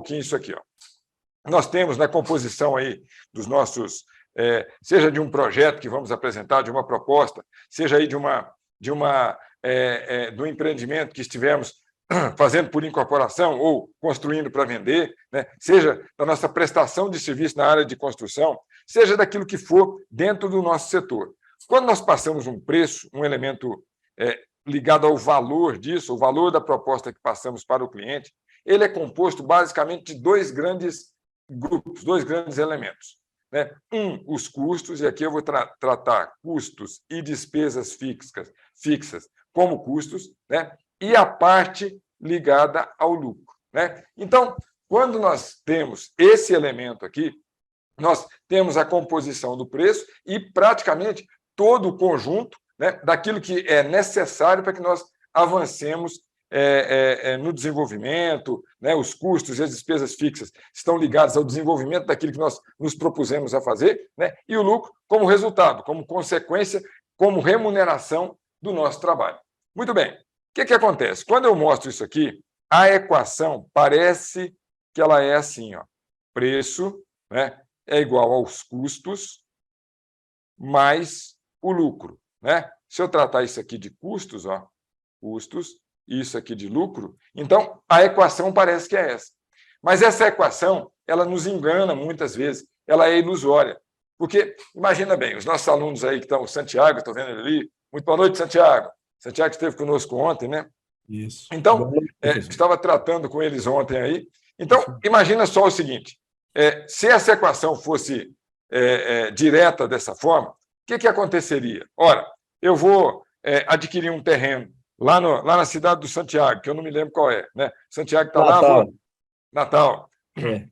pouquinho isso aqui. Ó. Nós temos na composição aí dos nossos, seja de um projeto que vamos apresentar, de uma proposta, seja aí de um empreendimento que estivemos fazendo por incorporação ou construindo para vender, né? Seja da nossa prestação de serviço na área de construção, seja daquilo que for dentro do nosso setor. Quando nós passamos um preço, um elemento ligado ao valor disso, o valor da proposta que passamos para o cliente, ele é composto basicamente de dois grandes grupos, dois grandes elementos. Né? Os custos, e aqui eu vou tratar custos e despesas fixas como custos, né? E a parte ligada ao lucro. Né? Então, quando nós temos esse elemento aqui, nós temos a composição do preço e praticamente todo o conjunto, né, daquilo que é necessário para que nós avancemos no desenvolvimento, né, os custos e as despesas fixas estão ligados ao desenvolvimento daquilo que nós nos propusemos a fazer, né, e o lucro como resultado, como consequência, como remuneração do nosso trabalho. Muito bem. O que acontece? Quando eu mostro isso aqui, a equação parece que ela é assim, ó, preço, né, é igual aos custos mais o lucro. Né? Se eu tratar isso aqui de custos, ó, custos, isso aqui de lucro, então a equação parece que é essa. Mas essa equação, ela nos engana muitas vezes, ela é ilusória. Porque, imagina bem, os nossos alunos aí que estão, o Santiago, estou vendo ele ali. Muito boa noite, Santiago. Santiago esteve conosco ontem, né? Isso. Então, estava tratando com eles ontem aí. Então, imagina só o seguinte, se essa equação fosse direta dessa forma, o que aconteceria? Ora, eu vou adquirir um terreno lá na cidade do Santiago, que eu não me lembro qual é, né? Santiago está lá, Natal,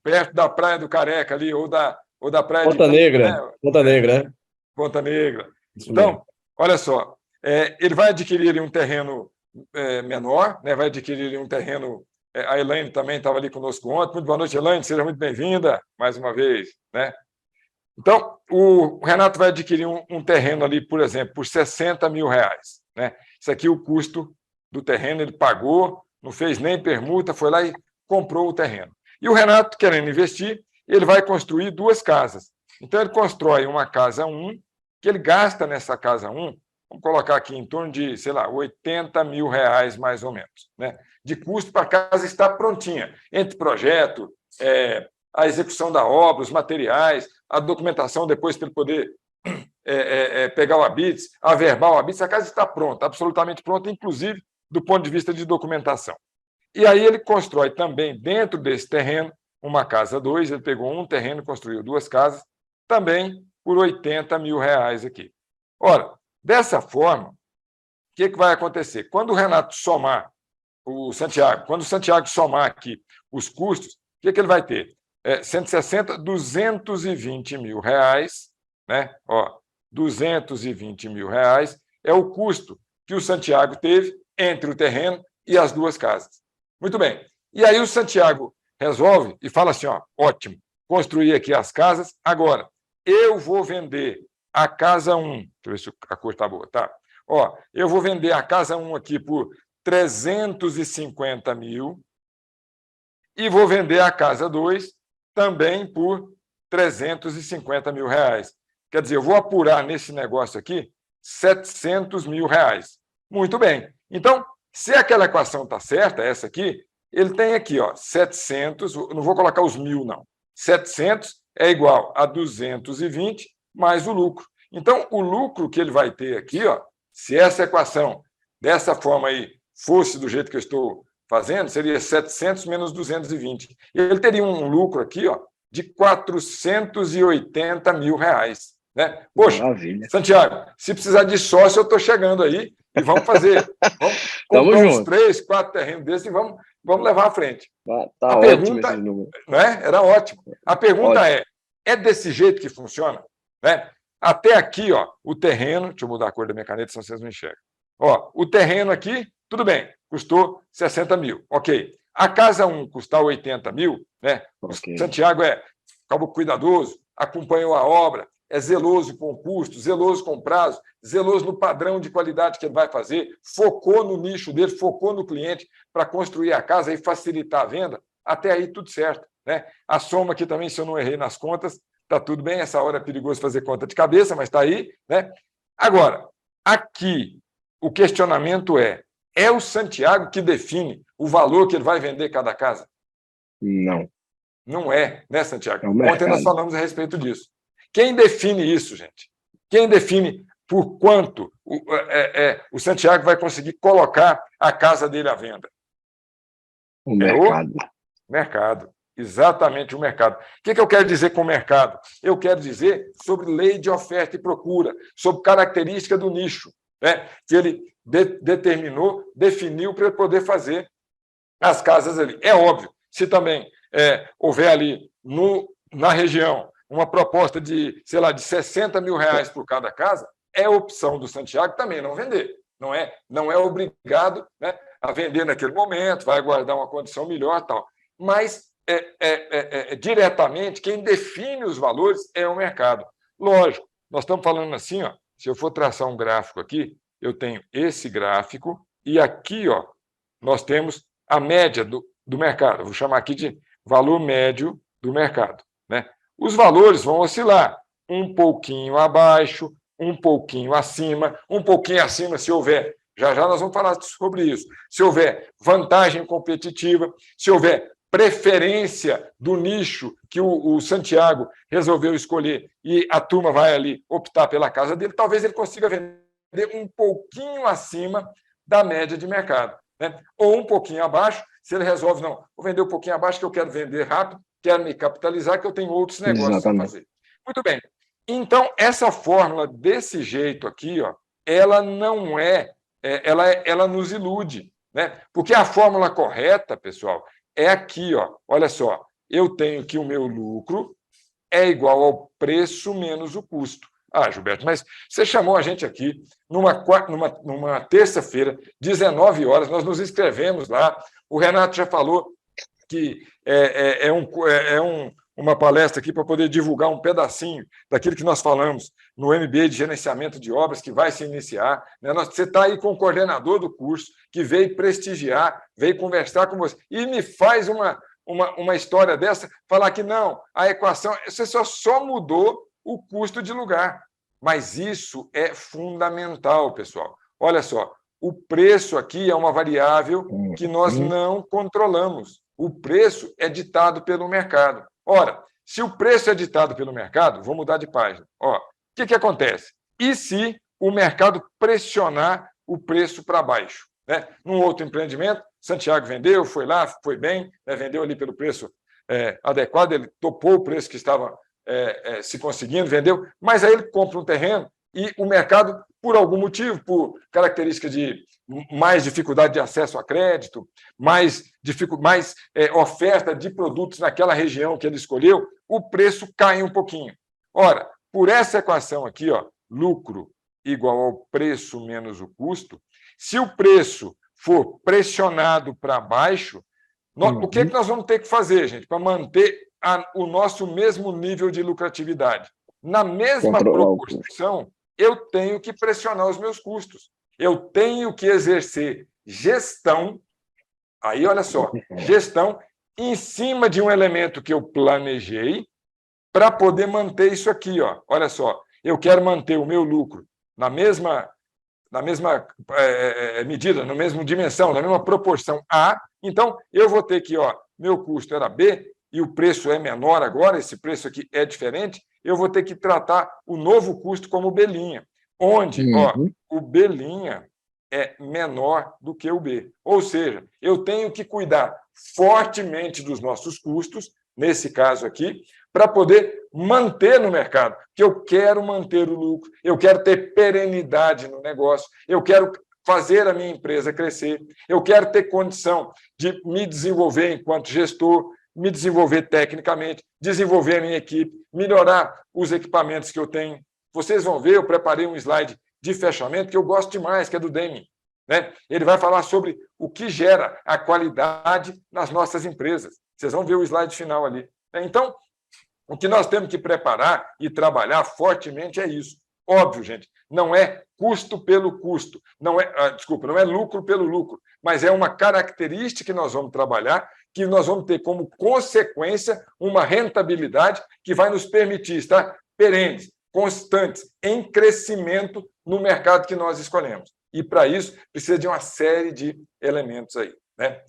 perto da Praia do Careca ali, ou da Praia Ponta Negra, né? Ponta Negra, né? Ponta Negra. Então, olha só, ele vai adquirir ali um terreno menor, né? Vai adquirir ali um terreno. A Elaine também estava ali conosco ontem. Muito boa noite, Elaine, seja muito bem-vinda mais uma vez, né? Então, o Renato vai adquirir um terreno ali, por exemplo, por R$60 mil. Né? Isso aqui é o custo do terreno, ele pagou, não fez nem permuta, foi lá e comprou o terreno. E o Renato, querendo investir, ele vai construir duas casas. Então, ele constrói uma casa 1, que ele gasta nessa casa 1, vamos colocar aqui em torno de, sei lá, R$80 mil, mais ou menos, né? De custo para a casa estar prontinha, entre projeto, a execução da obra, os materiais, a documentação depois para ele poder pegar o habite, averbar o habite, a casa está pronta, absolutamente pronta, inclusive do ponto de vista de documentação. E aí ele constrói também, dentro desse terreno, uma casa 2, ele pegou um terreno e construiu duas casas, também por R$80 mil aqui. Ora, dessa forma, o que vai acontecer? Quando o Renato somar, o Santiago, quando o Santiago somar aqui os custos, o que ele vai ter? 160, R$220 mil, né? Ó, R$220 mil é o custo que o Santiago teve entre o terreno e as duas casas. Muito bem. E aí o Santiago resolve e fala assim, ó, ótimo, construí aqui as casas, agora eu vou vender a casa 1, deixa eu ver se a cor está boa, tá? Ó, eu vou vender a casa 1 aqui por R$350 mil e vou vender a casa 2 também por R$350 mil. Quer dizer, eu vou apurar nesse negócio aqui R$700 mil. Muito bem. Então, se aquela equação está certa, essa aqui, ele tem aqui, ó, 700, não vou colocar os mil, não. 700 é igual a 220 mais o lucro. Então, o lucro que ele vai ter aqui, ó, se essa equação dessa forma aí fosse do jeito que eu estou fazendo, seria 700 menos 220. Ele teria um lucro aqui, ó, de R$480 mil. Né? Poxa, maravilha. Santiago, se precisar de sócio, eu estou chegando aí e vamos fazer. Vamos comprar uns 3, 4 terrenos desses e vamos levar à frente. Tá a pergunta, não é? Era ótimo. A pergunta é desse jeito que funciona? Né? Até aqui, ó, o terreno, deixa eu mudar a cor da minha caneta, senão vocês não enxergam. Ó, o terreno aqui, tudo bem, custou 60 mil, ok. A casa 1 custar 80 mil, né? Okay. Santiago acabou cuidadoso, acompanhou a obra, é zeloso com o custo, zeloso com o prazo, zeloso no padrão de qualidade que ele vai fazer, focou no nicho dele, focou no cliente para construir a casa e facilitar a venda. Até aí, tudo certo. Né? A soma aqui também, se eu não errei nas contas, está tudo bem. Essa hora é perigoso fazer conta de cabeça, mas está aí. Né? Agora, aqui, o questionamento é o Santiago que define o valor que ele vai vender cada casa? Não. Não é, né, Santiago? É o mercado. Ontem nós falamos a respeito disso. Quem define isso, gente? Quem define por quanto o Santiago vai conseguir colocar a casa dele à venda? O mercado. O mercado. Exatamente, o mercado. O que eu quero dizer com o mercado? Eu quero dizer sobre lei de oferta e procura, sobre característica do nicho, né, que ele definiu para poder fazer as casas ali. É óbvio, se também houver ali na região uma proposta de, sei lá, de R$60 mil por cada casa, é opção do Santiago também não vender. Não é obrigado, né, a vender naquele momento, vai aguardar uma condição melhor e tal. Mas, diretamente, quem define os valores é o mercado. Lógico, nós estamos falando assim, ó, se eu for traçar um gráfico aqui, eu tenho esse gráfico e aqui, ó, nós temos a média do mercado. Vou chamar aqui de valor médio do mercado. Né? Os valores vão oscilar um pouquinho abaixo, um pouquinho acima se houver. Já nós vamos falar sobre isso. Se houver vantagem competitiva, se houver preferência do nicho que o Santiago resolveu escolher e a turma vai ali optar pela casa dele, talvez ele consiga vender um pouquinho acima da média de mercado. Né? Ou um pouquinho abaixo, se ele resolve, não, vou vender um pouquinho abaixo que eu quero vender rápido, quero me capitalizar, que eu tenho outros negócios a fazer. Muito bem. Então, essa fórmula desse jeito aqui, ó, ela não ela nos ilude. Né? Porque a fórmula correta, pessoal, é aqui, ó. Olha só, eu tenho que o meu lucro é igual ao preço menos o custo. Ah, Gilberto, mas você chamou a gente aqui numa terça-feira, 19 horas, nós nos inscrevemos lá. O Renato já falou que uma palestra aqui para poder divulgar um pedacinho daquilo que nós falamos no MBA de Gerenciamento de Obras, que vai se iniciar. Né? Você está aí com o coordenador do curso, que veio prestigiar, veio conversar com você, e me faz uma história dessa, falar que não, a equação, você só mudou o custo de lugar. Mas isso é fundamental, pessoal. Olha só, o preço aqui é uma variável que nós não controlamos. O preço é ditado pelo mercado. Ora, se o preço é ditado pelo mercado, vou mudar de página. Ó, o que acontece? E se o mercado pressionar o preço para baixo? Né? Num outro empreendimento, Santiago vendeu, foi lá, foi bem, né? Vendeu ali pelo preço adequado, ele topou o preço que estava se conseguindo, vendeu, mas aí ele compra um terreno e o mercado, por algum motivo, por característica de mais dificuldade de acesso a crédito, mais oferta de produtos naquela região que ele escolheu, o preço cai um pouquinho. Ora, por essa equação aqui, ó, lucro igual ao preço menos o custo, se o preço for pressionado para baixo, o que nós vamos ter que fazer, gente, para manter o nosso mesmo nível de lucratividade? Na mesma proporção, eu tenho que pressionar os meus custos. Eu tenho que exercer gestão, aí olha só, gestão em cima de um elemento que eu planejei para poder manter isso aqui. Ó. Olha só, eu quero manter o meu lucro na mesma medida, na mesma dimensão, na mesma proporção A, então eu vou ter que, ó, meu custo era B e o preço é menor agora, esse preço aqui é diferente, eu vou ter que tratar o novo custo como B', onde o B' é menor do que o B. Ou seja, eu tenho que cuidar fortemente dos nossos custos, nesse caso aqui, para poder manter no mercado, porque eu quero manter o lucro, eu quero ter perenidade no negócio, eu quero fazer a minha empresa crescer, eu quero ter condição de me desenvolver enquanto gestor, me desenvolver tecnicamente, desenvolver a minha equipe, melhorar os equipamentos que eu tenho. Vocês vão ver, eu preparei um slide de fechamento que eu gosto demais, que é do Deming. Né? Ele vai falar sobre o que gera a qualidade nas nossas empresas. Vocês vão ver o slide final ali. Então, o que nós temos que preparar e trabalhar fortemente é isso. Óbvio, gente, não é custo pelo custo, não é lucro pelo lucro, mas é uma característica que nós vamos trabalhar que nós vamos ter como consequência uma rentabilidade que vai nos permitir estar perenes, constantes, em crescimento no mercado que nós escolhemos. E, para isso, precisa de uma série de elementos aí, né?